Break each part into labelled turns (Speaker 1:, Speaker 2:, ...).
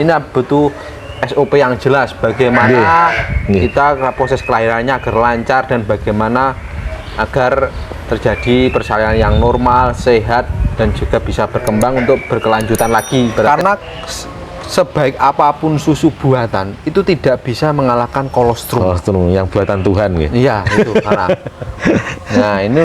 Speaker 1: Ini butuh SOP yang jelas bagaimana kita proses kelahirannya agar lancar dan bagaimana agar terjadi persalinan yang normal, sehat dan juga bisa berkembang untuk berkelanjutan lagi. Karena sebaik apapun susu buatan itu tidak bisa mengalahkan kolostrum.
Speaker 2: Kolostrum yang buatan Tuhan gitu.
Speaker 1: Iya, itu karena. Nah, ini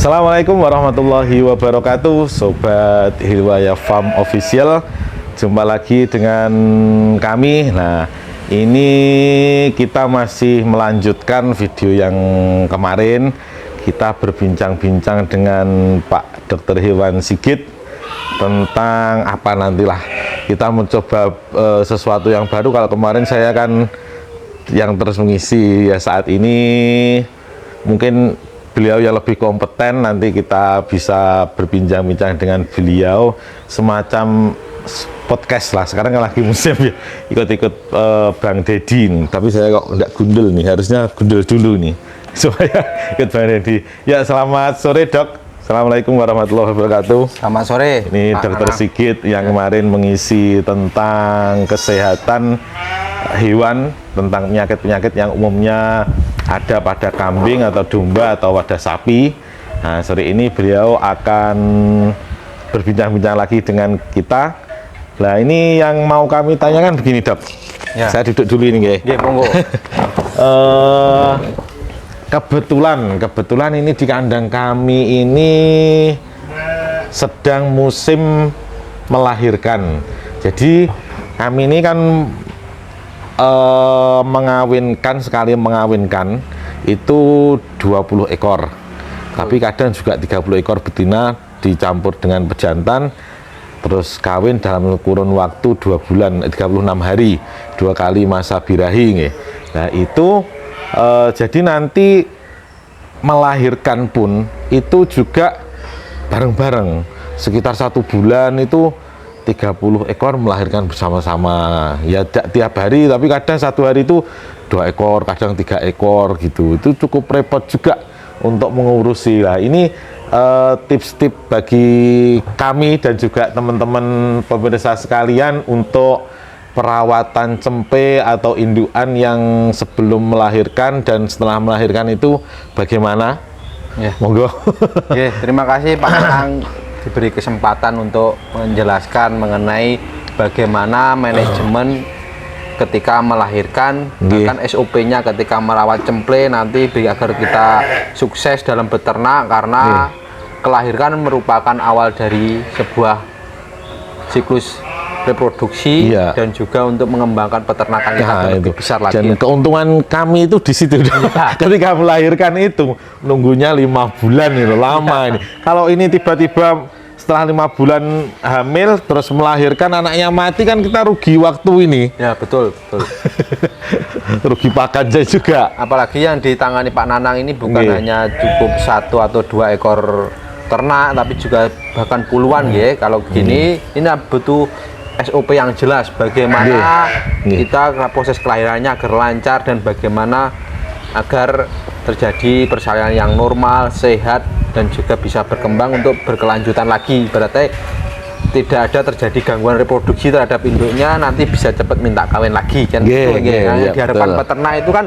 Speaker 2: Assalamualaikum warahmatullahi wabarakatuh, Sobat Hilwaya Farm Official. Jumpa lagi dengan kami. Nah, ini kita masih melanjutkan video yang kemarin. Kita berbincang-bincang dengan Pak Dr. Hewan Sigit tentang apa nantilah. Kita mencoba sesuatu yang baru. Kalau kemarin saya kan yang terus mengisi ya, saat ini mungkin beliau yang lebih kompeten, nanti kita bisa berbincang-bincang dengan beliau semacam podcast lah. Sekarang kan lagi musim ya, ikut-ikut Bang Deddy nih. Tapi saya kok nggak gundul nih, harusnya gundul dulu nih supaya ikut Bang Deddy. Ya, selamat sore Dok. Assalamualaikum warahmatullahi wabarakatuh.
Speaker 1: selamat sore.
Speaker 2: Ini Dr. Sigit yang kemarin mengisi tentang kesehatan hewan, tentang penyakit-penyakit yang umumnya ada pada kambing atau domba atau pada sapi. Nah, sore ini beliau akan berbincang-bincang lagi dengan kita. Nah, ini yang mau kami tanyakan begini, Dok.
Speaker 1: Ya.
Speaker 2: Saya duduk dulu ini, nggih.
Speaker 1: Nggih, monggo.
Speaker 2: Kebetulan ini di kandang kami ini sedang musim melahirkan. Jadi kami ini kan sekali mengawinkan itu 20 ekor. Tapi kadang juga 30 ekor betina dicampur dengan pejantan, terus kawin dalam kurun waktu 2 bulan, 36 hari, 2 kali masa birahi nggih. Nah, itu jadi nanti melahirkan pun itu juga bareng-bareng, sekitar 1 bulan itu 30 ekor melahirkan bersama-sama ya, tiap hari, tapi kadang satu hari itu 2 ekor, kadang 3 ekor gitu. Itu cukup repot juga untuk mengurusi. Lah, ini tips-tips bagi kami dan juga teman-teman pemirsa sekalian untuk perawatan cempe atau indukan yang sebelum melahirkan dan setelah melahirkan itu bagaimana?
Speaker 1: Ya.
Speaker 2: Monggo.
Speaker 1: Oke, terima kasih Pak Anang diberi kesempatan untuk menjelaskan mengenai bagaimana manajemen ketika melahirkan, bahkan SOP-nya ketika merawat cemple nanti agar kita sukses dalam beternak, karena kelahiran merupakan awal dari sebuah siklus reproduksi dan juga untuk mengembangkan peternakan kita lebih besar lagi.
Speaker 2: Dan keuntungan kami itu di situ. Ketika melahirkan itu nunggunya 5 bulan itu lama ini. Kalau ini tiba-tiba setelah 5 bulan hamil terus melahirkan anaknya mati, kan kita rugi waktu ini.
Speaker 1: Ya, betul.
Speaker 2: Rugi pakan juga.
Speaker 1: Apalagi yang ditangani Pak Nanang ini bukan hanya cukup 1 atau 2 ekor ternak, tapi juga bahkan puluhan ya. Kalau begini ini butuh SOP yang jelas bagaimana kita proses kelahirannya agar lancar dan bagaimana agar terjadi persalinan yang normal, sehat dan juga bisa berkembang untuk berkelanjutan lagi. Berarti tidak ada terjadi gangguan reproduksi terhadap induknya, nanti bisa cepat minta kawin lagi kan. Diharapkan peternak itu kan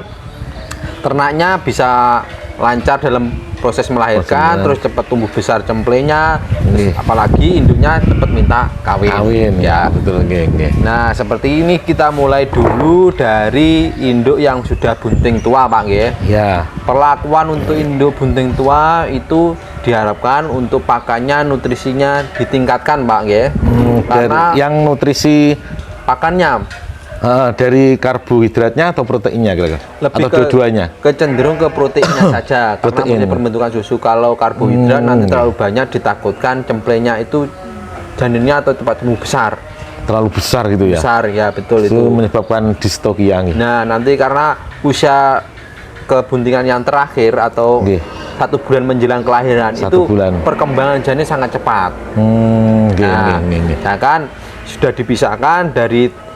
Speaker 1: ternaknya bisa lancar dalam proses melahirkan, terus cepat tumbuh besar cemplenya, apalagi induknya cepat minta kawin. Ya,
Speaker 2: betul.
Speaker 1: Nah, seperti ini kita mulai dulu dari induk yang sudah bunting tua, Pak nggih.
Speaker 2: Ya.
Speaker 1: Perlakuan untuk induk bunting tua itu diharapkan untuk pakannya, nutrisinya ditingkatkan, Pak nggih. Karena
Speaker 2: yang nutrisi
Speaker 1: pakannya
Speaker 2: dari karbohidratnya atau proteinnya kira-kira?
Speaker 1: Lebih
Speaker 2: atau dua-duanya?
Speaker 1: Kecenderung ke proteinnya saja. Karena pembentukan susu, kalau karbohidrat nanti terlalu banyak ditakutkan cemplenya itu janinnya atau cepat tumbuh besar.
Speaker 2: Terlalu besar gitu ya?
Speaker 1: Besar ya, betul itu.
Speaker 2: Menyebabkan distokia.
Speaker 1: Nah, nanti karena usia kebuntingan yang terakhir atau 1 bulan menjelang kelahiran itu perkembangan janin sangat cepat. Nah, kan sudah dipisahkan dari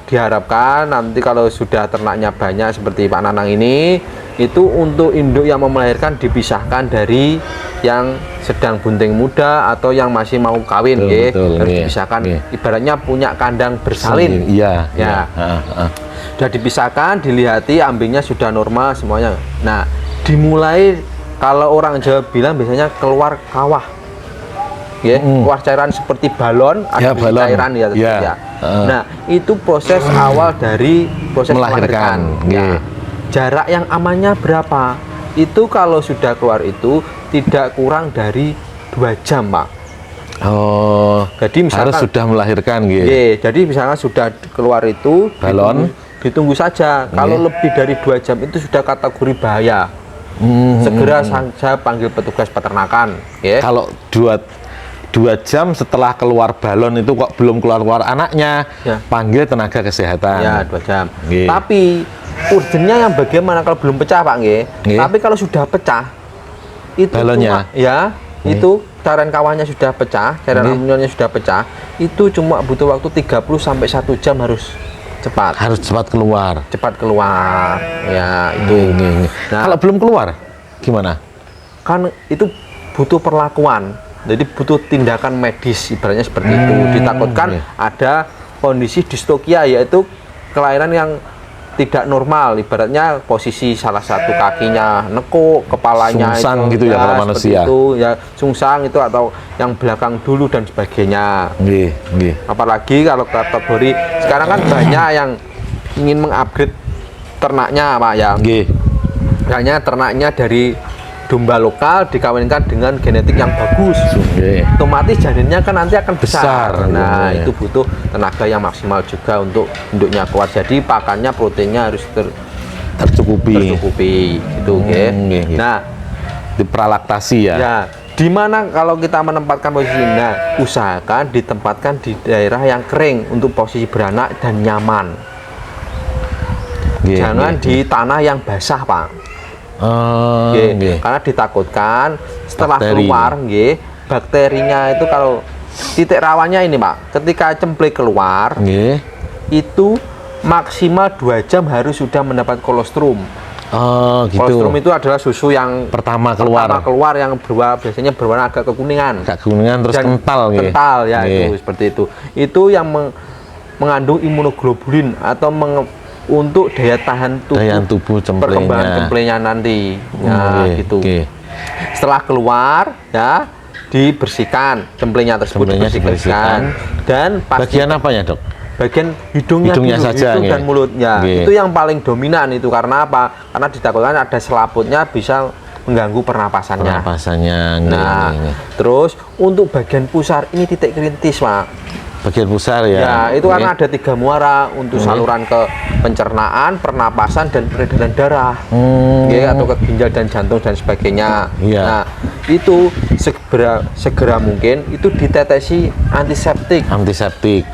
Speaker 1: diharapkan nanti kalau sudah ternaknya banyak seperti Pak Nanang ini, itu untuk induk yang mau melahirkan dipisahkan dari yang sedang bunting muda atau yang masih mau kawin, harus dipisahkan. Ibaratnya punya kandang bersalin.
Speaker 2: Iya.
Speaker 1: Ya. Sudah dipisahkan, dilihati ambingnya sudah normal semuanya. Nah, dimulai kalau orang Jawa bilang biasanya keluar kawah. Keluar cairan seperti balon, ada cairan ya. Nah, itu proses awal dari proses melahirkan. Jarak yang amannya berapa? Itu kalau sudah keluar itu tidak kurang dari 2 jam, Pak.
Speaker 2: Oh, jadi misalkan harus sudah melahirkan gitu.
Speaker 1: Jadi misalnya sudah keluar itu
Speaker 2: balon,
Speaker 1: ditunggu saja. Kalau lebih dari 2 jam itu sudah kategori bahaya. Segera saja panggil petugas peternakan.
Speaker 2: Kalau 2 jam setelah keluar balon itu kok belum keluar anaknya, panggil tenaga kesehatan.
Speaker 1: Ya, 2 jam. Tapi urgennya yang bagaimana kalau belum pecah, Pak? Tapi kalau sudah pecah, itu
Speaker 2: balonnya,
Speaker 1: itu cairan kawahnya sudah pecah, cairan amunnya sudah pecah, itu cuma butuh waktu 30 sampai 1 jam harus cepat.
Speaker 2: Harus cepat keluar.
Speaker 1: Cepat keluar. Ya, itu.
Speaker 2: Nah, kalau belum keluar, gimana?
Speaker 1: Kan itu butuh perlakuan. Jadi butuh tindakan medis, ibaratnya seperti itu. Ditakutkan ada kondisi distokia, yaitu kelahiran yang tidak normal, ibaratnya posisi salah satu kakinya nekuk, kepalanya
Speaker 2: sungsang itu ya kalau manusia.
Speaker 1: Itu ya sungsang itu, atau yang belakang dulu dan sebagainya. Apalagi kalau kategori sekarang kan banyak yang ingin mengupgrade ternaknya, Pak ya. Hanya ternaknya dari domba lokal dikawinkan dengan genetik yang bagus, otomatis janinnya kan nanti akan besar. Nah, itu butuh tenaga yang maksimal juga untuk induknya kuat. Jadi pakannya, proteinnya harus tercukupi gitu. Nah,
Speaker 2: dipralaktasi ya.
Speaker 1: Di mana kalau kita menempatkan posisi, nah usahakan ditempatkan di daerah yang kering untuk posisi beranak dan nyaman. Jangan di tanah yang basah, Pak. Karena ditakutkan setelah keluar, bakterinya itu kalau titik rawannya ini, Pak, ketika cemplay keluar, itu maksimal 2 jam harus sudah mendapat kolostrum. Kolostrum itu adalah susu yang
Speaker 2: pertama
Speaker 1: keluar yang biasanya berwarna agak kekuningan.
Speaker 2: Terus
Speaker 1: kental ya, itu seperti itu. Itu yang mengandung imunoglobulin atau untuk daya tahan tubuh perkembangan cemplenya nanti. Gitu. Setelah keluar ya dibersihkan cemplenya tersebut, dibersihkan. Dan
Speaker 2: bagian apanya, Dok?
Speaker 1: Bagian hidungnya saja, hidung dan mulutnya. Itu yang paling dominan itu. Karena apa? Karena ditakutkan ada selaputnya bisa mengganggu pernapasannya. Nah, terus untuk bagian pusar ini titik kritis, Pak.
Speaker 2: Bagian pusar ya.
Speaker 1: Itu karena ada 3 muara untuk saluran ke pencernaan, pernapasan, dan peredaran darah. Atau ke ginjal dan jantung dan sebagainya. Nah, itu segera mungkin itu ditetesi antiseptik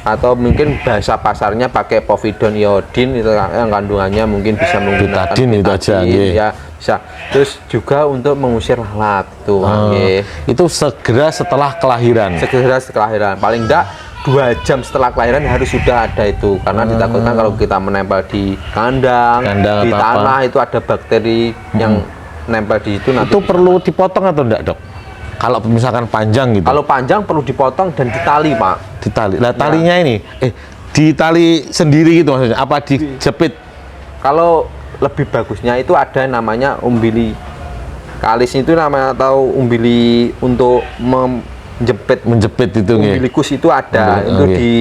Speaker 1: atau mungkin bahasa pasarnya pakai povidone iodine, itu yang kandungannya mungkin bisa menggunakan
Speaker 2: itu aja.
Speaker 1: Bisa. Terus juga untuk mengusir lalat tuh.
Speaker 2: Itu segera setelah kelahiran.
Speaker 1: Paling enggak 2 jam setelah kelahiran harus sudah ada itu, karena ditakutkan kalau kita menempel di kandang di tanah itu ada bakteri yang nempel di situ.
Speaker 2: Itu perlu dipotong atau enggak, Dok? Kalau misalkan panjang gitu.
Speaker 1: Kalau panjang perlu dipotong dan ditali, Pak.
Speaker 2: Lah talinya ini ditali sendiri gitu maksudnya, apa dijepit?
Speaker 1: Kalau lebih bagusnya itu ada namanya umbilikalis itu namanya, atau umbili untuk menjepit itu. Umbilikus itu ada, itu di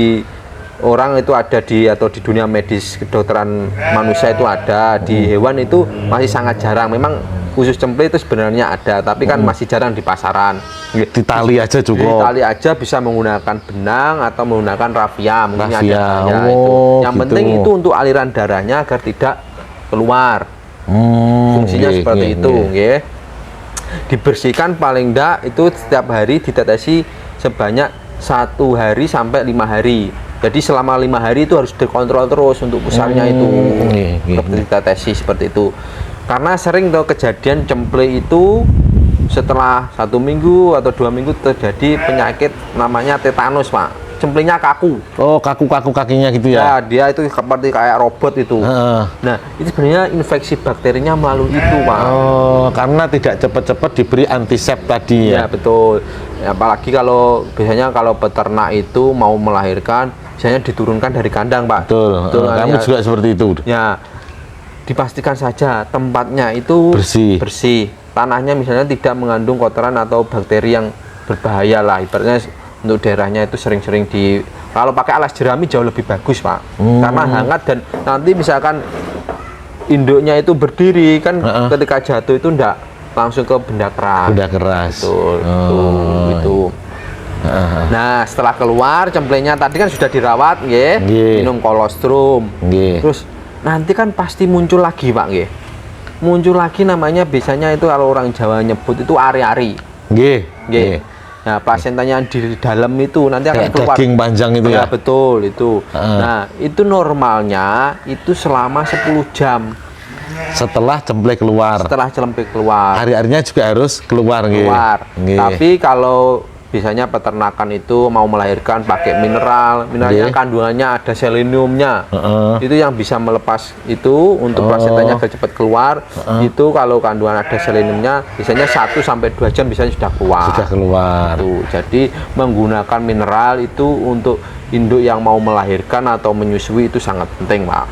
Speaker 1: orang itu ada atau di dunia medis kedokteran manusia itu ada, di hewan itu masih sangat jarang. Memang khusus cemplay itu sebenarnya ada, tapi kan masih jarang di pasaran.
Speaker 2: Ditali aja cukup.
Speaker 1: Ditali aja, bisa menggunakan benang atau menggunakan rafia, mungkin ada itu. Yang penting itu untuk aliran darahnya agar tidak keluar. Fungsinya seperti itu, Dibersihkan paling enggak itu setiap hari ditetesi sebanyak 1 hari sampai 5 hari. Jadi selama 5 hari itu harus dikontrol terus untuk pusarnya itu. Ditetesi seperti itu. Karena sering tuh kejadian cemplay itu setelah 1 minggu atau 2 minggu terjadi penyakit namanya tetanus, Pak. cemplingnya kaku.
Speaker 2: Oh, kaku-kaku kakinya gitu
Speaker 1: Ya,
Speaker 2: ya.
Speaker 1: dia itu seperti kayak robot itu.
Speaker 2: Heeh.
Speaker 1: Nah, itu sebenarnya infeksi bakterinya melalui itu, Pak.
Speaker 2: Oh, karena tidak cepat-cepat diberi antisep tadi
Speaker 1: Ya,
Speaker 2: ya.
Speaker 1: betul. Apalagi kalau biasanya kalau peternak itu mau melahirkan, biasanya diturunkan dari kandang, Pak.
Speaker 2: Betul. Kami
Speaker 1: ya.
Speaker 2: juga seperti itu.
Speaker 1: Ya, dipastikan saja tempatnya itu
Speaker 2: Bersih.
Speaker 1: Tanahnya misalnya tidak mengandung kotoran atau bakteri yang berbahaya lah. Ibaratnya untuk daerahnya itu sering-sering kalau pakai alas jerami jauh lebih bagus, Pak. Karena hangat dan nanti misalkan induknya itu berdiri kan ketika jatuh itu enggak langsung ke benda keras.
Speaker 2: Benda keras.
Speaker 1: Betul, itu. Nah, setelah keluar cemplingnya tadi kan sudah dirawat, nggih. Minum kolostrum.
Speaker 2: Nggih.
Speaker 1: Terus nanti kan pasti muncul lagi, Pak, nggih. Muncul lagi namanya biasanya itu kalau orang Jawa nyebut itu ari-ari.
Speaker 2: Nggih.
Speaker 1: Nggih. Nah, plasentanya di dalam itu nanti akan
Speaker 2: Kayak
Speaker 1: keluar.
Speaker 2: daging panjang itu ya.
Speaker 1: Betul, itu. Nah, itu normalnya itu selama 10 jam
Speaker 2: Setelah cemplek keluar.
Speaker 1: setelah cemplek keluar.
Speaker 2: Hari-harinya juga harus keluar nggih.
Speaker 1: Keluar.
Speaker 2: Nggih.
Speaker 1: Tapi kalau biasanya peternakan itu mau melahirkan pakai mineralnya
Speaker 2: Nggih.
Speaker 1: kandungannya ada seleniumnya. Itu yang bisa melepas itu untuk
Speaker 2: Oh.
Speaker 1: plasentanya agar cepat keluar. Itu kalau kandungan ada seleniumnya biasanya 1 sampai 2 jam biasanya sudah keluar.
Speaker 2: Sudah keluar.
Speaker 1: Tuh, jadi menggunakan mineral itu untuk induk yang mau melahirkan atau menyusui itu sangat penting, Pak.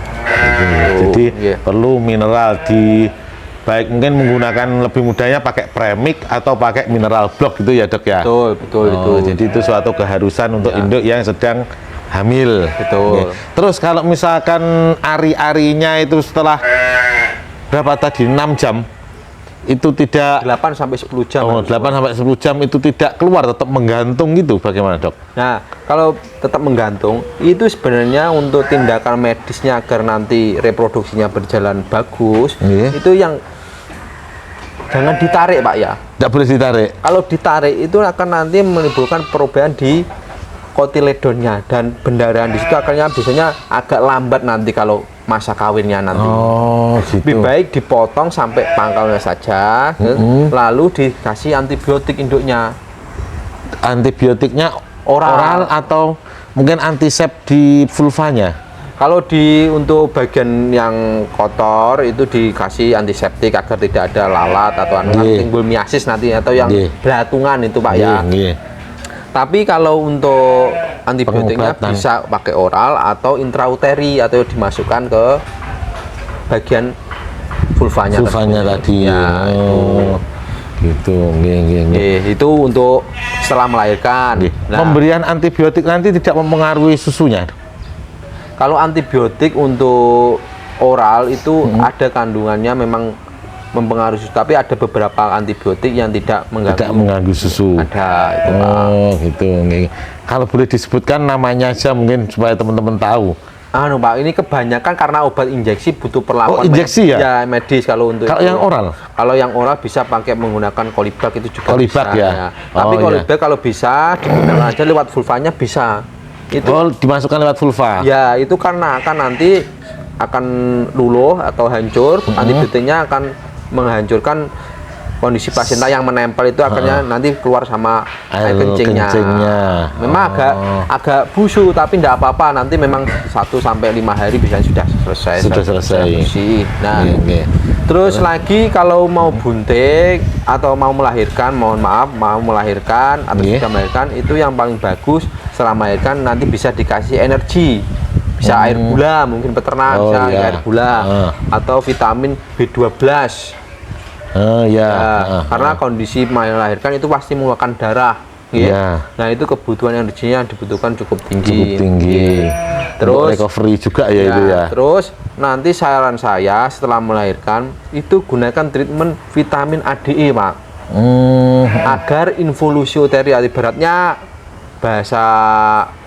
Speaker 2: Jadi
Speaker 1: Nggih.
Speaker 2: perlu mineral baik mungkin menggunakan lebih mudahnya pakai premix atau pakai mineral block gitu ya, Dok ya.
Speaker 1: Betul itu.
Speaker 2: Jadi itu suatu keharusan untuk induk yang sedang hamil.
Speaker 1: Betul.
Speaker 2: Oke. Terus kalau misalkan ari-arinya itu setelah berapa tadi 6 jam itu tidak
Speaker 1: 8 sampai 10 jam.
Speaker 2: Oh, 8 sampai 10 jam itu tidak keluar, tetap menggantung gitu, bagaimana, Dok?
Speaker 1: Nah, kalau tetap menggantung, itu sebenarnya untuk tindakan medisnya agar nanti reproduksinya berjalan bagus, itu yang jangan ditarik, Pak, ya.
Speaker 2: Tidak boleh ditarik.
Speaker 1: Kalau ditarik itu akan nanti menimbulkan perubahan di kotiledonnya dan pendarahan di situ akhirnya biasanya agak lambat nanti kalau masa kawinnya nanti.
Speaker 2: Oh, gitu.
Speaker 1: Lebih baik dipotong sampai pangkalnya saja, lalu dikasih antibiotik induknya.
Speaker 2: Antibiotiknya
Speaker 1: Oral.
Speaker 2: atau mungkin antisep di vulvanya?
Speaker 1: Kalau untuk bagian yang kotor itu dikasih antiseptik agar tidak ada lalat atau timbul miasis nanti atau yang belatungan itu, Pak, ya. Tapi kalau untuk antibiotiknya
Speaker 2: Pengobatan.
Speaker 1: bisa pakai oral atau intrauteri atau dimasukkan ke bagian vulvanya
Speaker 2: Tadi.
Speaker 1: Ya,
Speaker 2: Oh, gitu. Nggih.
Speaker 1: itu untuk setelah melahirkan. Nah,
Speaker 2: Pemberian antibiotik nanti tidak mempengaruhi susunya.
Speaker 1: kalau antibiotik untuk oral itu ada kandungannya memang mempengaruhi susu, tapi ada beberapa antibiotik yang tidak
Speaker 2: mengganggu susu.
Speaker 1: Ada itu, Pak.
Speaker 2: Oh, gitu. Nggih. Kalau boleh disebutkan namanya aja mungkin supaya teman-teman tahu.
Speaker 1: Pak, ini kebanyakan karena obat injeksi butuh perlakuan
Speaker 2: injeksi ya?
Speaker 1: medis kalau untuk
Speaker 2: Kalau
Speaker 1: itu.
Speaker 2: yang oral?
Speaker 1: Kalau yang oral bisa pakai menggunakan kolibak itu juga
Speaker 2: Kolibak
Speaker 1: bisa,
Speaker 2: ya?
Speaker 1: Tapi
Speaker 2: Oh,
Speaker 1: kolibak kalau bisa digunakan aja lewat vulvanya bisa. Itu
Speaker 2: Dimasukkan lewat vulva.
Speaker 1: ya itu karena akan nanti akan luluh atau hancur, antibiotiknya akan menghancurkan kondisi plasenta yang menempel itu akhirnya nanti keluar sama air kencingnya. Memang agak busuk tapi tidak apa-apa, nanti memang 1 sampai 5 hari bisa sudah selesai. Bersih. Nah, terus lagi kalau mau bunting atau mau melahirkan, mau melahirkan atau sudah melahirkan, itu yang paling bagus setelah melahirkan nanti bisa dikasih energi. Bisa air gula, mungkin peternak bisa air gula atau vitamin B12. Karena kondisi melahirkan itu pasti mengeluarkan darah. Nah, itu kebutuhan energinya yang dibutuhkan cukup tinggi. Terus
Speaker 2: recovery juga ya itu ya.
Speaker 1: Terus nanti saran saya setelah melahirkan itu gunakan treatment vitamin ADE, Pak. Agar involusi uteri, ibaratnya bahasa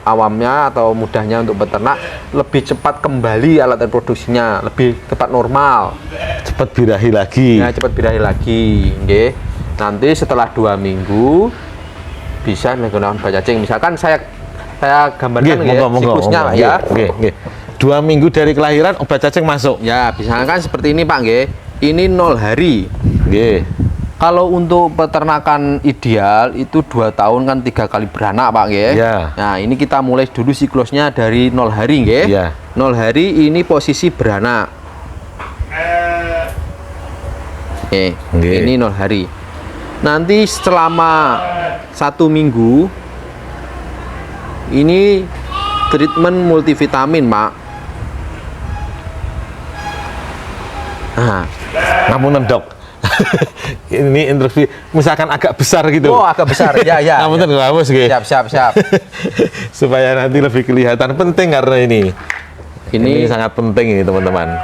Speaker 1: awamnya atau mudahnya untuk peternak, lebih cepat kembali alat reproduksinya, lebih cepat normal.
Speaker 2: Cepat birahi lagi.
Speaker 1: Ya, cepat birahi lagi. Nggih. Nanti setelah 2 minggu bisa menggunakan obat cacing. Misalkan saya gambarkan siklusnya, ya.
Speaker 2: 2 minggu dari kelahiran obat cacing masuk.
Speaker 1: Ya, misalkan seperti ini, Pak, nggih. Ini 0 hari.
Speaker 2: Nggih.
Speaker 1: Kalau untuk peternakan ideal itu 2 tahun kan 3 kali beranak Pak nggih.
Speaker 2: Ya.
Speaker 1: Nah, ini kita mulai dulu siklusnya dari 0 hari nggih.
Speaker 2: Ya.
Speaker 1: 0 hari ini posisi beranak.
Speaker 2: Nggih.
Speaker 1: Ini 0 hari. Nanti selama 1 minggu ini treatment multivitamin, Mak. Nah,
Speaker 2: Ngapunten Dok. Ini interview misalkan agak besar gitu.
Speaker 1: oh agak besar, ya.
Speaker 2: Ngapunten nggak Mas nggih.
Speaker 1: Siap.
Speaker 2: Supaya nanti lebih kelihatan, penting karena ini
Speaker 1: Ini
Speaker 2: sangat penting ini teman-teman.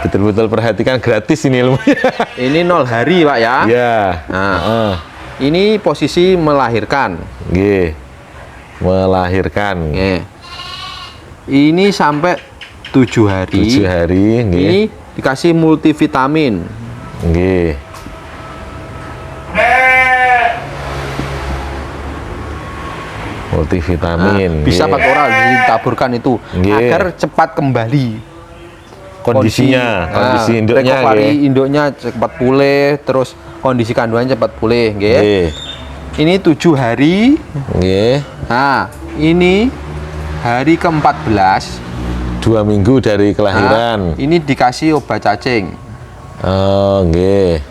Speaker 2: Betul-betul perhatikan, gratis ini ilmunya.
Speaker 1: ini 0 hari, Pak ya.
Speaker 2: Ya.
Speaker 1: Nah, ini posisi melahirkan.
Speaker 2: Nggih. Melahirkan.
Speaker 1: Nggih. Ini sampai 7 hari.
Speaker 2: 7 hari, nggih.
Speaker 1: Ini dikasih multivitamin.
Speaker 2: Nggih. Multivitamin.
Speaker 1: Bisa
Speaker 2: nggih.
Speaker 1: pakai oral ditaburkan itu
Speaker 2: Nggih.
Speaker 1: agar cepat kembali
Speaker 2: Kondisi induknya
Speaker 1: recovery
Speaker 2: nggih.
Speaker 1: induknya cepat pulih, terus kondisi kandungan cepat pulih nggih.
Speaker 2: Nggih.
Speaker 1: Ini 7 hari.
Speaker 2: Nggih.
Speaker 1: Nah, ini hari ke-14.
Speaker 2: 2 minggu dari kelahiran.
Speaker 1: Ini dikasih obat cacing.
Speaker 2: Oh, nggih.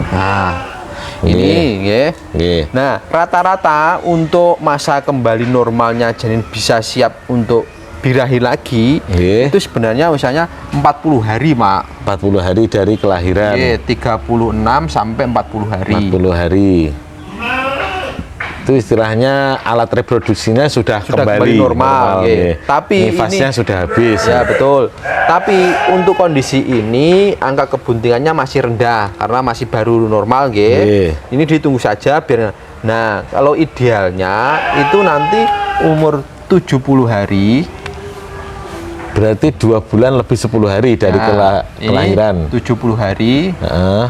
Speaker 1: Nah, ini nggih.
Speaker 2: Nggih.
Speaker 1: Nah, rata-rata untuk masa kembali normalnya janin bisa siap untuk birahi lagi,
Speaker 2: Nggih.
Speaker 1: itu sebenarnya misalnya 40 hari, Mak.
Speaker 2: 40 hari dari kelahiran.
Speaker 1: Nggih, 36 sampai 40 hari.
Speaker 2: 40 hari. Itu istilahnya alat reproduksinya sudah kembali
Speaker 1: normal, nggih. Tapi
Speaker 2: nifasnya
Speaker 1: ini
Speaker 2: sudah habis.
Speaker 1: ya betul. Tapi untuk kondisi ini angka kebuntingannya masih rendah karena masih baru normal, nggih.
Speaker 2: Nggih.
Speaker 1: Ini ditunggu saja biar. Nah, kalau idealnya itu nanti umur 70 hari.
Speaker 2: Berarti 2 bulan lebih 10 hari dari
Speaker 1: Ini
Speaker 2: kelahiran.
Speaker 1: 70 hari.
Speaker 2: Heeh.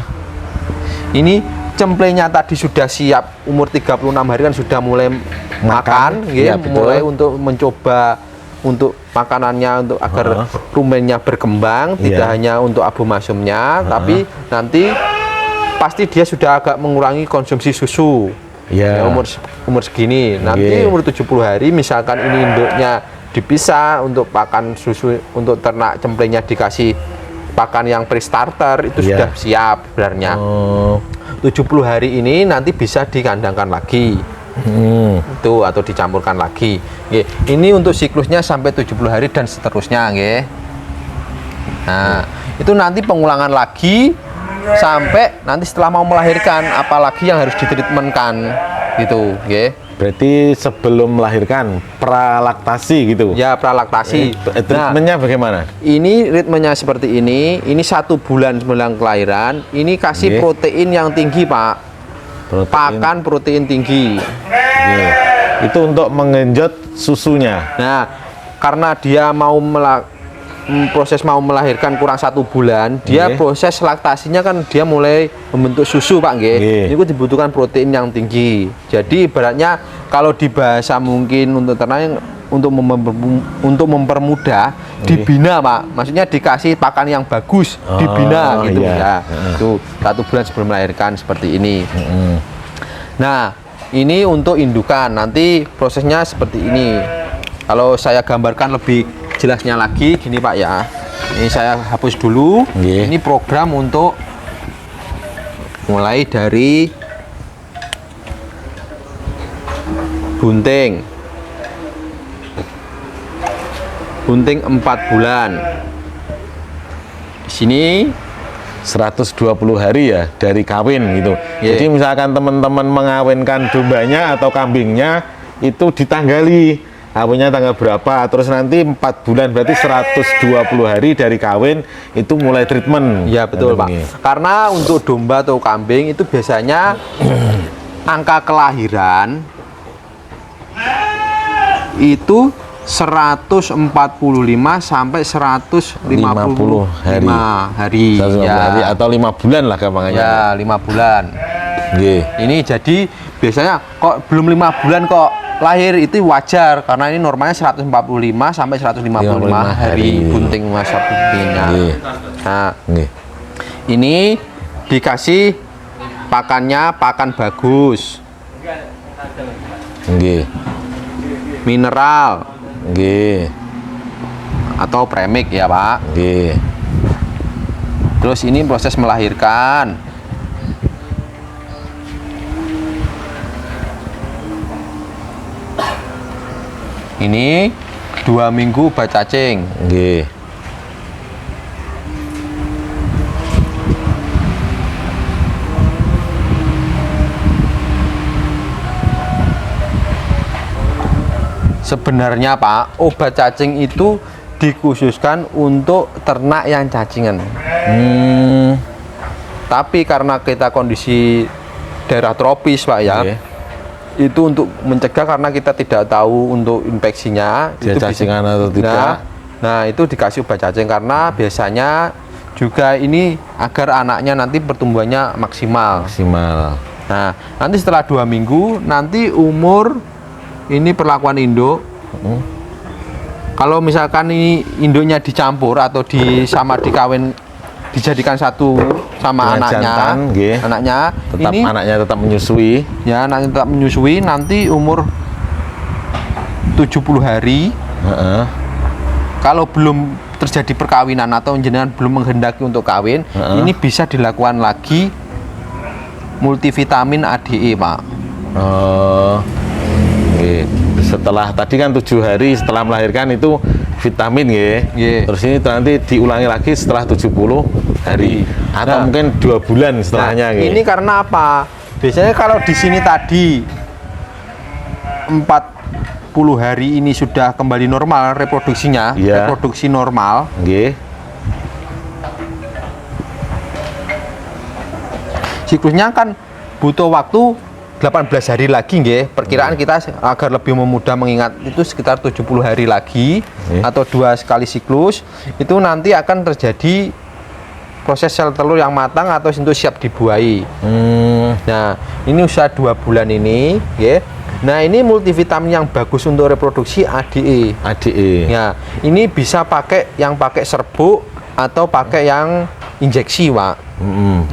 Speaker 1: Ini cemplenya tadi sudah siap, umur 36 hari kan sudah mulai makan,
Speaker 2: Iya,
Speaker 1: ya,
Speaker 2: betul.
Speaker 1: mulai untuk mencoba untuk makanannya untuk agar rumennya berkembang, tidak
Speaker 2: Iya.
Speaker 1: hanya untuk abomasumnya, tapi nanti pasti dia sudah agak mengurangi konsumsi susu.
Speaker 2: Iya.
Speaker 1: Ya, umur segini. Nanti
Speaker 2: Iya.
Speaker 1: umur 70 hari misalkan ini induknya dipisah untuk pakan susu, untuk ternak cemplenya dikasih pakan yang pre-starter, itu
Speaker 2: Iya.
Speaker 1: sudah siap sebenarnya.
Speaker 2: Oh.
Speaker 1: 70 hari ini nanti bisa dikandangkan lagi itu atau dicampurkan lagi. Nggih. Ini untuk siklusnya sampai 70 hari dan seterusnya, nggih. Nah, itu nanti pengulangan lagi sampai nanti setelah mau melahirkan, apalagi yang harus ditreatmentkan gitu, nggih.
Speaker 2: Berarti sebelum melahirkan pralaktasi gitu.
Speaker 1: Ya, pralaktasi.
Speaker 2: Treatmentnya bagaimana?
Speaker 1: Ini ritmenya seperti ini. Ini 1 bulan sebelum kelahiran. Ini kasih
Speaker 2: Nggih.
Speaker 1: protein yang tinggi, Pak.
Speaker 2: Protein.
Speaker 1: Pakan protein tinggi.
Speaker 2: Nggih. Itu untuk mengenjot susunya.
Speaker 1: Nah, karena dia mau proses mau melahirkan kurang 1 bulan, dia
Speaker 2: Nggih.
Speaker 1: proses laktasinya kan dia mulai membentuk susu, Pak nggih.
Speaker 2: Nggih.
Speaker 1: Itu dibutuhkan protein yang tinggi. Jadi ibaratnya kalau di bahasa mungkin untuk ternak untuk mempermudah dibina, Pak. Maksudnya dikasih pakan yang bagus, dibina gitu
Speaker 2: iya.
Speaker 1: ya. Itu 1 bulan sebelum melahirkan seperti ini. Nah, ini untuk indukan. Nanti prosesnya seperti ini. Kalau saya gambarkan lebih jelasnya lagi, gini Pak ya. Ini saya hapus dulu.
Speaker 2: Nggih.
Speaker 1: Ini program untuk mulai dari bunting. Bunting 4 bulan. Di sini
Speaker 2: 120 hari ya dari kawin gitu.
Speaker 1: Iya.
Speaker 2: Jadi misalkan teman-teman mengawinkan dombanya atau kambingnya itu ditanggali kawinnya tanggal berapa, terus nanti 4 bulan berarti 120 hari dari kawin itu mulai treatment.
Speaker 1: ya betul Pak.
Speaker 2: Nggih.
Speaker 1: Karena untuk domba atau kambing itu biasanya angka kelahiran itu 145 sampai 155 hari.
Speaker 2: 150
Speaker 1: Ya.
Speaker 2: hari atau 5 bulan lah gampangannya.
Speaker 1: Ya, 5 bulan.
Speaker 2: Nggih.
Speaker 1: Ini jadi biasanya kok belum 5 bulan kok lahir, itu wajar karena ini normalnya 145 sampai 155 hari bunting masa buntingnya.
Speaker 2: Nggih.
Speaker 1: Nah,
Speaker 2: Nggih.
Speaker 1: ini dikasih pakannya pakan bagus,
Speaker 2: Nggih.
Speaker 1: mineral
Speaker 2: Nggih.
Speaker 1: atau premix ya Pak.
Speaker 2: Nggih.
Speaker 1: Terus ini proses melahirkan. Ini 2 minggu obat cacing.
Speaker 2: Nggih.
Speaker 1: Sebenarnya Pak, obat cacing itu dikhususkan untuk ternak yang cacingan. Tapi karena kita kondisi daerah tropis Pak ya,
Speaker 2: Nggih.
Speaker 1: itu untuk mencegah karena kita tidak tahu untuk infeksinya
Speaker 2: Dia
Speaker 1: itu
Speaker 2: cacingan atau tidak.
Speaker 1: Nah, itu dikasih obat cacing karena biasanya juga ini agar anaknya nanti pertumbuhannya maksimal.
Speaker 2: Maksimal.
Speaker 1: Nah, nanti setelah 2 minggu, nanti umur ini perlakuan induk. Kalau misalkan ini induknya dicampur atau dikawin, dijadikan satu sama
Speaker 2: Dengan
Speaker 1: anaknya,
Speaker 2: jantan, nggih.
Speaker 1: anaknya
Speaker 2: Tetap
Speaker 1: ini
Speaker 2: anaknya tetap menyusui.
Speaker 1: ya anaknya tetap menyusui, nanti umur 70 hari.
Speaker 2: Heeh.
Speaker 1: Kalau belum terjadi perkawinan atau jenengan belum menghendaki untuk kawin, ini bisa dilakukan lagi multivitamin ADE Pak.
Speaker 2: Oh. Nggih. Setelah tadi kan 7 hari setelah melahirkan itu vitamin nggih.
Speaker 1: Nggih.
Speaker 2: Terus ini nanti diulangi lagi setelah 70 hari atau
Speaker 1: Nah.
Speaker 2: mungkin 2 bulan setelahnya nggih.
Speaker 1: Ini karena apa? Biasanya kalau di sini tadi 40 hari ini sudah kembali normal reproduksinya,
Speaker 2: Iya.
Speaker 1: reproduksi normal.
Speaker 2: Nggih.
Speaker 1: Siklusnya kan butuh waktu 18 hari lagi nggih. Perkiraan kita agar lebih memudah mengingat itu sekitar 70 hari lagi atau 2 kali siklus. Itu nanti akan terjadi proses sel telur yang matang atau untuk siap dibuahi. Nah, ini usia 2 bulan ini, ya. Nah, ini multivitamin yang bagus untuk reproduksi ADE.
Speaker 2: ADE.
Speaker 1: Ya, ini bisa pakai yang pakai serbuk atau pakai yang injeksi, Pak.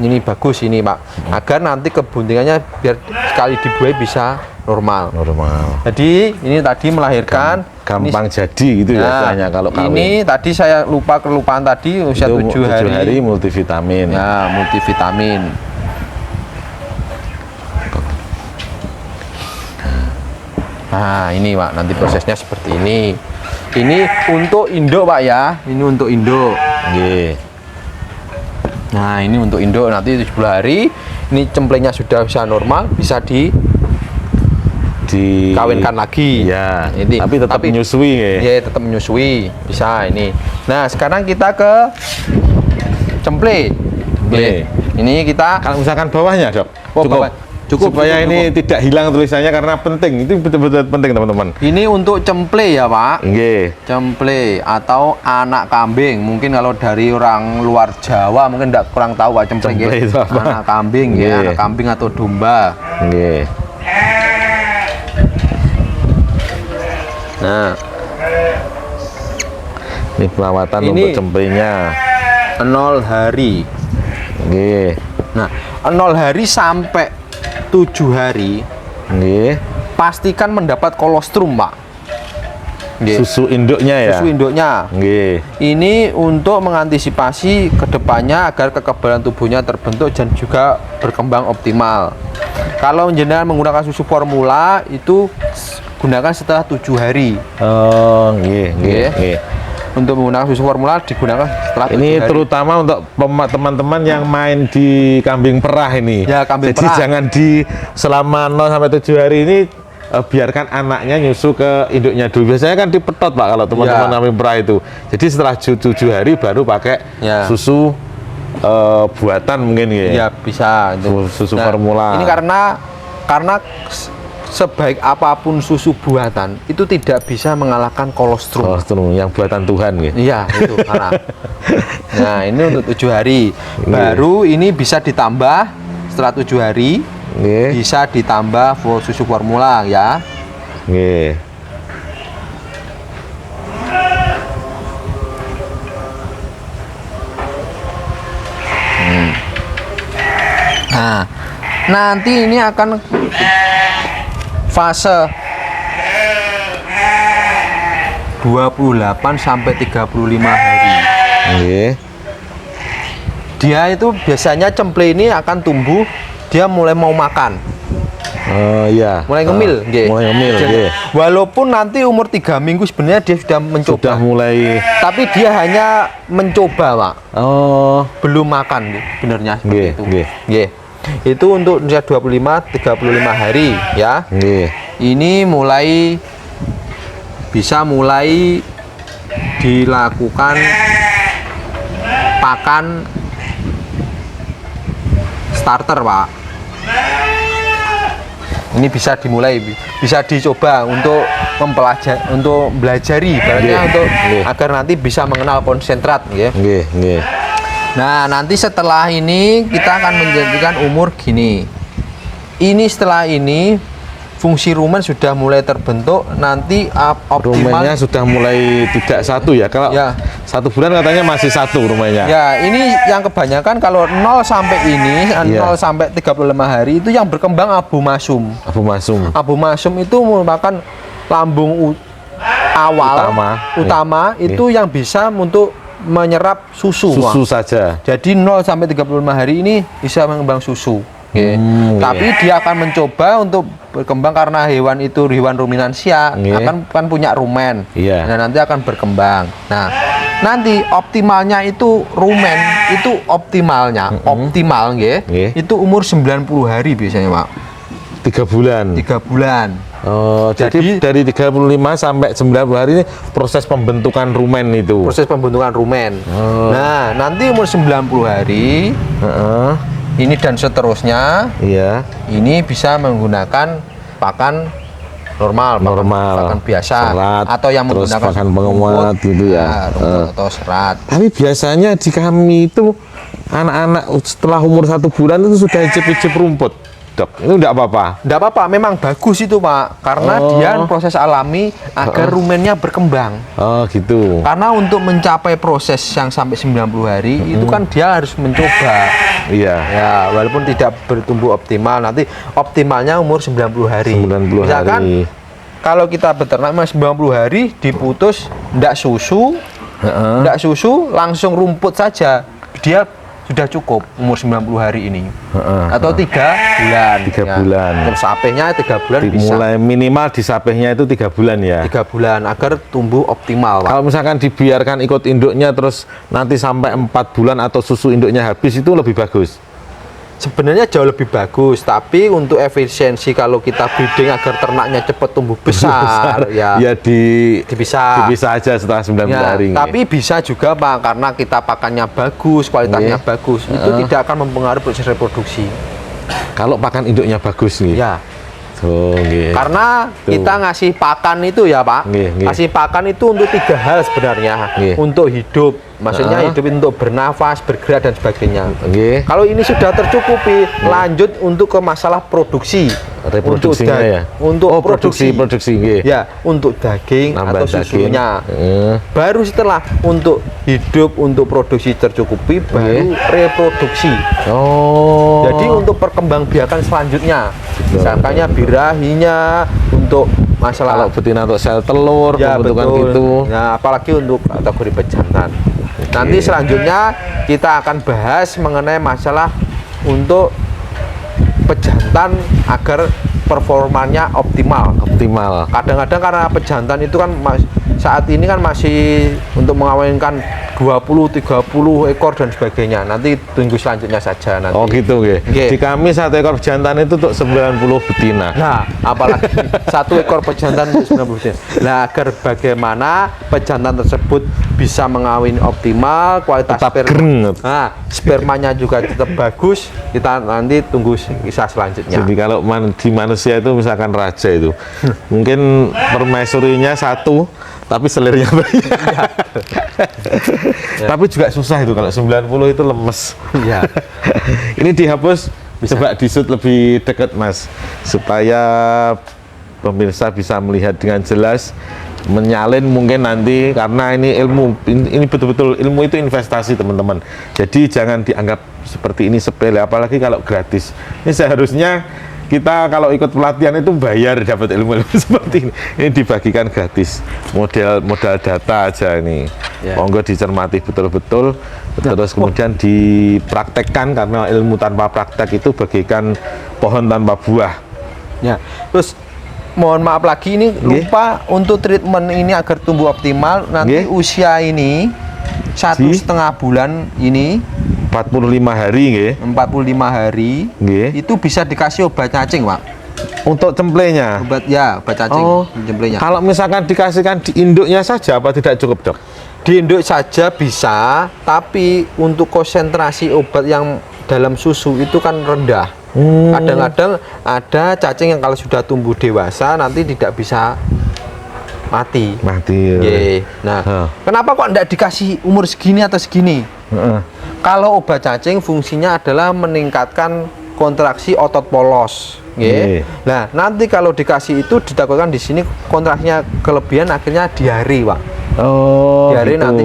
Speaker 1: Ini bagus ini, Pak. Agar nanti kebuntingannya biar sekali dibuahi bisa normal.
Speaker 2: Normal.
Speaker 1: Jadi, ini tadi melahirkan
Speaker 2: Gampang jadi gitu ya istilahnya kalau kawin.
Speaker 1: Ini tadi saya kelupaan tadi usia
Speaker 2: Itu
Speaker 1: 7 hari.
Speaker 2: 7 hari multivitamin.
Speaker 1: Ya, multivitamin. Nah, ini Pak, nanti prosesnya seperti ini. Ini untuk induk Pak ya, ini untuk induk.
Speaker 2: Nggih.
Speaker 1: Nah, ini untuk induk nanti 70 hari. Ini cemplengnya sudah bisa normal, bisa dikawinkan lagi.
Speaker 2: Ya,
Speaker 1: Ini,
Speaker 2: tapi tetap menyusui ya.
Speaker 1: Ya, tetap menyusui. Bisa ini. Nah, sekarang kita ke cemple.
Speaker 2: Cemple.
Speaker 1: Ini kita
Speaker 2: Kalau misalkan bawahnya, Dok.
Speaker 1: Oh,
Speaker 2: cukup.
Speaker 1: bawah. Cukup,
Speaker 2: Supaya
Speaker 1: cukup,
Speaker 2: ini tidak hilang tulisannya karena penting. Itu betul-betul penting, teman-teman.
Speaker 1: ini untuk cemple ya, Pak.
Speaker 2: Nggih.
Speaker 1: Cemple atau anak kambing. Mungkin kalau dari orang luar Jawa mungkin tidak kurang tahu Pak cemple.
Speaker 2: Cemple
Speaker 1: Nggih.
Speaker 2: itu apa?
Speaker 1: Anak kambing ya,
Speaker 2: Nggih.
Speaker 1: anak kambing atau domba.
Speaker 2: Nggih.
Speaker 1: Nah,
Speaker 2: Ini perawatan
Speaker 1: Ini-
Speaker 2: untuk cemplenya.
Speaker 1: 0 hari.
Speaker 2: Nggih.
Speaker 1: Nah, 0 hari sampai 7 hari
Speaker 2: Nggih.
Speaker 1: pastikan mendapat kolostrum, Pak. Nggih.
Speaker 2: Susu induknya ya.
Speaker 1: Susu induknya.
Speaker 2: Nggih.
Speaker 1: Ini untuk mengantisipasi kedepannya agar kekebalan tubuhnya terbentuk dan juga berkembang optimal. Kalau jenengan menggunakan susu formula itu gunakan setelah 7 hari.
Speaker 2: Oh, nggih, nggih,
Speaker 1: Nggih.
Speaker 2: nggih.
Speaker 1: Untuk menggunakan susu formula digunakan setelah 7
Speaker 2: Ini
Speaker 1: hari.
Speaker 2: terutama untuk teman-teman yang main di kambing perah ini.
Speaker 1: Ya, kambing
Speaker 2: Jadi
Speaker 1: perah.
Speaker 2: jangan selama 0 sampai 7 hari ini biarkan anaknya nyusu ke induknya dulu. Biasanya kan dipetot, Pak, kalau teman-teman
Speaker 1: Ya.
Speaker 2: kambing perah itu. Jadi setelah 7 hari baru pakai
Speaker 1: Ya.
Speaker 2: susu buatan mungkin ya.
Speaker 1: Ya bisa itu.
Speaker 2: Susu formula.
Speaker 1: Ini karena sebaik apapun susu buatan itu tidak bisa mengalahkan kolostrum.
Speaker 2: Kolostrum yang buatan Tuhan gitu.
Speaker 1: Iya, itu karena. Nah, ini untuk 7 hari. Baru ini bisa ditambah setelah 7 hari
Speaker 2: Nggih.
Speaker 1: bisa ditambah susu formula ya.
Speaker 2: Nggih.
Speaker 1: nanti ini akan fase 28 sampai 35 hari.
Speaker 2: Nggih.
Speaker 1: Dia itu biasanya cemple ini akan tumbuh, dia mulai mau makan.
Speaker 2: Iya.
Speaker 1: Mulai ngemil, nggih.
Speaker 2: Mulai ngemil,
Speaker 1: Jadi,
Speaker 2: nggih.
Speaker 1: walaupun nanti umur 3 minggu sebenarnya dia sudah mencoba.
Speaker 2: Sudah mulai.
Speaker 1: Tapi dia hanya mencoba, Pak.
Speaker 2: Oh.
Speaker 1: Belum makan, nggih, benernya seperti
Speaker 2: Nggih,
Speaker 1: itu.
Speaker 2: nggih.
Speaker 1: Nggih. Itu untuk usia 25-35 hari ya.
Speaker 2: Nggih.
Speaker 1: Ini bisa mulai dilakukan pakan starter, Pak. Ini bisa dimulai, bisa dicoba untuk belajari,
Speaker 2: Nggih,
Speaker 1: untuk
Speaker 2: nggih.
Speaker 1: agar nanti bisa mengenal konsentrat, ya.
Speaker 2: Nggih, nggih.
Speaker 1: Nah, nanti setelah ini kita akan menjadikan umur gini. Ini setelah ini fungsi rumen sudah mulai terbentuk, nanti optimal.
Speaker 2: Rumennya sudah mulai tidak satu ya. Kalau
Speaker 1: Ya.
Speaker 2: 1 bulan katanya masih satu rumennya.
Speaker 1: Ya, ini yang kebanyakan kalau 0 sampai ini,
Speaker 2: Iya.
Speaker 1: 0 sampai 35 hari itu yang berkembang abu masum.
Speaker 2: Abu masum.
Speaker 1: Abu masum itu merupakan lambung awal utama itu yang bisa untuk menyerap susu.
Speaker 2: Susu
Speaker 1: Pak.
Speaker 2: saja.
Speaker 1: Jadi 0 sampai 35 hari ini bisa mengembang susu. Oke.
Speaker 2: Hmm,
Speaker 1: Tapi dia akan mencoba untuk berkembang karena hewan itu hewan ruminansia,
Speaker 2: Nggih.
Speaker 1: kan punya rumen.
Speaker 2: Iya.
Speaker 1: Nah, nanti akan berkembang. Nah, nanti optimalnya itu rumen itu optimal nggih.
Speaker 2: Nggih.
Speaker 1: Itu umur 90 hari biasanya, Pak.
Speaker 2: 3 bulan.
Speaker 1: 3 bulan.
Speaker 2: Oh, jadi dari 35 sampai 90 hari ini proses pembentukan rumen itu.
Speaker 1: Proses pembentukan rumen.
Speaker 2: Oh.
Speaker 1: Nah, nanti umur 90 hari
Speaker 2: Heeh.
Speaker 1: ini dan seterusnya
Speaker 2: Iya.
Speaker 1: ini bisa menggunakan pakan normal, pakan biasa,
Speaker 2: serat,
Speaker 1: atau yang
Speaker 2: terus
Speaker 1: menggunakan
Speaker 2: pakan penguat
Speaker 1: rumput,
Speaker 2: gitu ya.
Speaker 1: rumput atau serat.
Speaker 2: Tapi biasanya di kami itu anak-anak setelah umur 1 bulan itu sudah icip-icip rumput, Dok. Itu enggak apa-apa.
Speaker 1: Tidak apa-apa, memang bagus itu, Pak, karena
Speaker 2: Oh.
Speaker 1: dia proses alami agar rumennya berkembang.
Speaker 2: Oh, gitu.
Speaker 1: Karena untuk mencapai proses yang sampai 90 hari itu kan dia harus mencoba.
Speaker 2: Iya.
Speaker 1: Ya, walaupun tidak bertumbuh optimal, nanti optimalnya umur 90 hari.
Speaker 2: 90
Speaker 1: Misalkan
Speaker 2: hari.
Speaker 1: kalau kita beternak mas 90 hari diputus ndak susu,
Speaker 2: Heeh.
Speaker 1: ndak susu langsung rumput saja. Dia sudah cukup umur 90 hari ini. Atau 3 bulan.
Speaker 2: 3 bulan.
Speaker 1: Terus sapehnya 3 bulan bisa.
Speaker 2: Mulai minimal disapehnya itu 3 bulan ya.
Speaker 1: 3 bulan agar tumbuh optimal, Pak.
Speaker 2: Kalau misalkan dibiarkan ikut induknya terus nanti sampai 4 bulan atau susu induknya habis itu lebih bagus.
Speaker 1: Sebenarnya jauh lebih bagus, tapi untuk efisiensi kalau kita breeding agar ternaknya cepat tumbuh besar, ya dipisah
Speaker 2: aja setelah 90
Speaker 1: ya,
Speaker 2: hari.
Speaker 1: tapi bisa juga, Pak, karena kita pakannya bagus, kualitasnya bagus, itu tidak akan mempengaruhi proses reproduksi.
Speaker 2: Kalau pakan induknya bagus nih.
Speaker 1: Ya,
Speaker 2: Oh, nggih.
Speaker 1: karena kita ngasih pakan itu ya, Pak.
Speaker 2: Nggih.
Speaker 1: Ngasih pakan itu untuk 3 hal sebenarnya.
Speaker 2: Nggih.
Speaker 1: Untuk hidup, maksudnya hidup untuk bernafas, bergerak dan sebagainya.
Speaker 2: Nggih.
Speaker 1: Kalau ini sudah tercukupi, lanjut untuk ke masalah produksi.
Speaker 2: Reproduksinya ya.
Speaker 1: Untuk produksi.
Speaker 2: produksi nggih.
Speaker 1: Ya, untuk daging
Speaker 2: Nambah
Speaker 1: atau
Speaker 2: daging.
Speaker 1: susunya.
Speaker 2: Heeh.
Speaker 1: Baru setelah untuk hidup, untuk produksi tercukupi, baru reproduksi.
Speaker 2: Oh.
Speaker 1: Jadi untuk perkembangbiakan selanjutnya, misalkannya birahinya, untuk masalah
Speaker 2: kalau betina untuk sel telur,
Speaker 1: ya
Speaker 2: pembentukan
Speaker 1: betul.
Speaker 2: gitu.
Speaker 1: Nah, apalagi untuk kategori pejantan. Nanti selanjutnya kita akan bahas mengenai masalah untuk pejantan agar performanya optimal.
Speaker 2: Optimal.
Speaker 1: Kadang-kadang karena pejantan itu kan saat ini kan masih untuk mengawinkan 20, 30 ekor dan sebagainya. Nanti tunggu selanjutnya saja nanti.
Speaker 2: Oh gitu nggih.
Speaker 1: Nggih.
Speaker 2: Di kami 1 ekor jantan itu untuk 90 betina.
Speaker 1: Nah, apalagi 1 ekor pejantan untuk 90 betina. Nah, agar bagaimana pejantan tersebut bisa mengawin optimal, kualitas
Speaker 2: Tetap gereng.
Speaker 1: Nah, spermanya juga tetap bagus. Kita nanti tunggu kisah selanjutnya.
Speaker 2: Jadi kalau di manusia itu misalkan raja itu, mungkin permaisurinya 1, tapi selirnya banyak. Tapi juga susah itu kalau 90 itu lemes.
Speaker 1: Iya.
Speaker 2: Ini dihapus, coba disut lebih dekat Mas, supaya pemirsa bisa melihat dengan jelas. menyalin mungkin nanti, karena ini ilmu, ini betul-betul ilmu itu investasi teman-teman. Jadi jangan dianggap seperti ini sepele, apalagi kalau gratis. Ini seharusnya kita kalau ikut pelatihan itu bayar dapat ilmu seperti ini. Ini dibagikan gratis, modal data aja ini. Monggo dicermati betul-betul, terus kemudian dipraktekkan, karena ilmu tanpa praktek itu bagaikan pohon tanpa buah.
Speaker 1: Ya, terus mohon maaf lagi ini lupa untuk treatment ini agar tumbuh optimal. Nanti usia ini 1,5 bulan ini
Speaker 2: 45 hari nggih.
Speaker 1: 45 hari itu bisa dikasih obat cacing, Pak.
Speaker 2: Untuk cemplenya?
Speaker 1: Obat cacing. Cemplenya.
Speaker 2: Kalau misalkan dikasihkan di induknya saja apa tidak cukup, Dok?
Speaker 1: Di induk saja bisa, tapi untuk konsentrasi obat yang dalam susu itu kan rendah. Kadang-kadang ada cacing yang kalau sudah tumbuh dewasa nanti tidak bisa mati.
Speaker 2: Ya.
Speaker 1: Nah, kenapa kok tidak dikasih umur segini atau segini? Kalau obat cacing fungsinya adalah meningkatkan kontraksi otot polos. Nah, nanti kalau dikasih itu ditakutkan di sini kontraksinya kelebihan, akhirnya diare, Pak. Diare
Speaker 2: gitu.
Speaker 1: nanti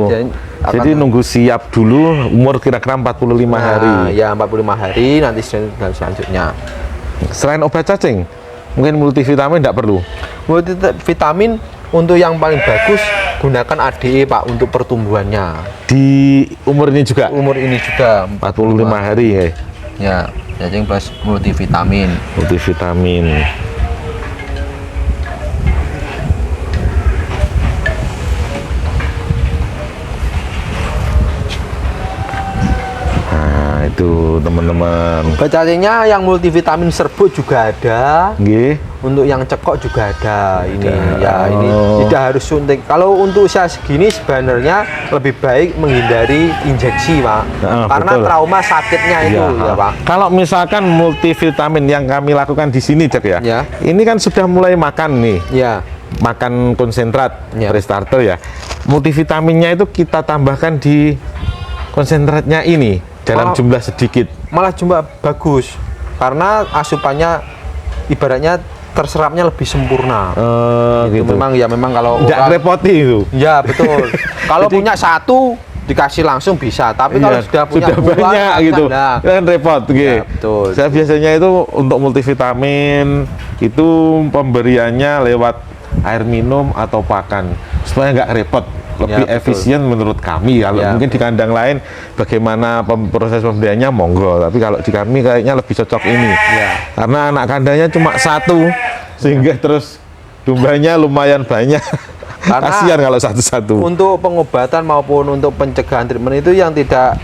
Speaker 2: jadi nunggu siap dulu umur kira-kira 45 hari.
Speaker 1: Ya, 45 hari nanti selanjutnya.
Speaker 2: Selain obat cacing, mungkin multivitamin tidak perlu?
Speaker 1: Multivitamin untuk yang paling bagus gunakan ADE, Pak, untuk pertumbuhannya.
Speaker 2: Di umur ini juga?
Speaker 1: Umur ini juga
Speaker 2: 45 hari ya?
Speaker 1: Ya, cacing plus multivitamin.
Speaker 2: Multivitamin. Itu teman-teman.
Speaker 1: Obat cacingnya yang multivitamin serbuk juga ada. Untuk yang cekok juga ada. Ini ini tidak harus suntik. Kalau untuk usia segini sebenarnya lebih baik menghindari injeksi, Pak. Karena betul. Trauma sakitnya itu ya, Pak.
Speaker 2: Kalau misalkan multivitamin yang kami lakukan di sini, Dok ya. Ini kan sudah mulai makan nih. Makan konsentrat restarter ya. Multivitaminnya itu kita tambahkan di konsentratnya ini dalam jumlah sedikit,
Speaker 1: malah jumlah bagus karena asupannya ibaratnya terserapnya lebih sempurna.
Speaker 2: Gitu.
Speaker 1: Memang kalau
Speaker 2: tidak repoti itu.
Speaker 1: Ya betul. Kalau punya satu dikasih langsung bisa, tapi kalau sudah punya
Speaker 2: banyak gitu, kan repot.
Speaker 1: Betul.
Speaker 2: Saya biasanya itu untuk multivitamin itu pemberiannya lewat air minum atau pakan supaya nggak repot. Lebih efisien menurut kami. Kalau mungkin di kandang lain bagaimana proses pembeliannya monggo, tapi kalau di kami kayaknya lebih cocok ini karena anak kandangnya cuma satu sehingga terus dombanya lumayan banyak. Kasihan kalau satu-satu.
Speaker 1: Untuk pengobatan maupun untuk pencegahan treatment itu yang tidak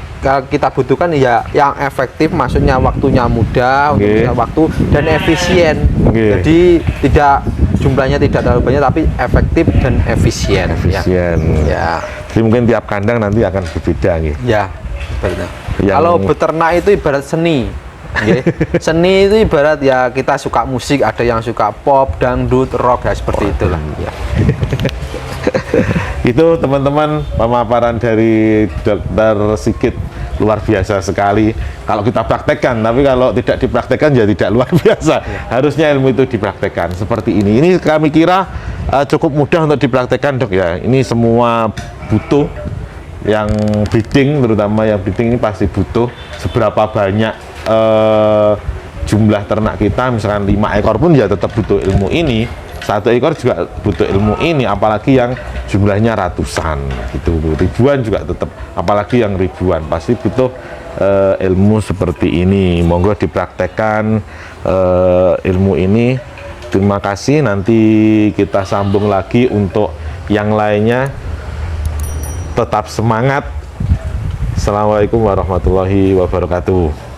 Speaker 1: kita butuhkan ya yang efektif, maksudnya waktunya mudah, untuk waktu dan efisien. Jadi tidak jumlahnya tidak terlalu banyak tapi efektif dan efisien. Ya.
Speaker 2: Jadi mungkin tiap kandang nanti akan berbeda gitu.
Speaker 1: Ya, betul. Kalau beternak itu ibarat seni. Seni itu ibarat ya kita suka musik, ada yang suka pop, dangdut, rock, ya seperti itulah.
Speaker 2: Itu teman-teman pemaparan dari Dr. Sigit luar biasa sekali kalau kita praktekkan, tapi kalau tidak dipraktekkan ya tidak luar biasa. Harusnya ilmu itu dipraktekkan seperti ini. Ini kami kira cukup mudah untuk dipraktekkan, Dok ya. Ini semua butuh yang breeding, terutama yang breeding ini pasti butuh seberapa banyak jumlah ternak kita, misalkan 5 ekor pun ya tetap butuh ilmu ini. 1 ekor juga butuh ilmu ini, apalagi yang jumlahnya ratusan gitu, ribuan juga tetap, apalagi yang ribuan pasti butuh ilmu seperti ini. Monggo dipraktekkan ilmu ini. Terima kasih, nanti kita sambung lagi untuk yang lainnya. Tetap semangat. Assalamualaikum warahmatullahi wabarakatuh.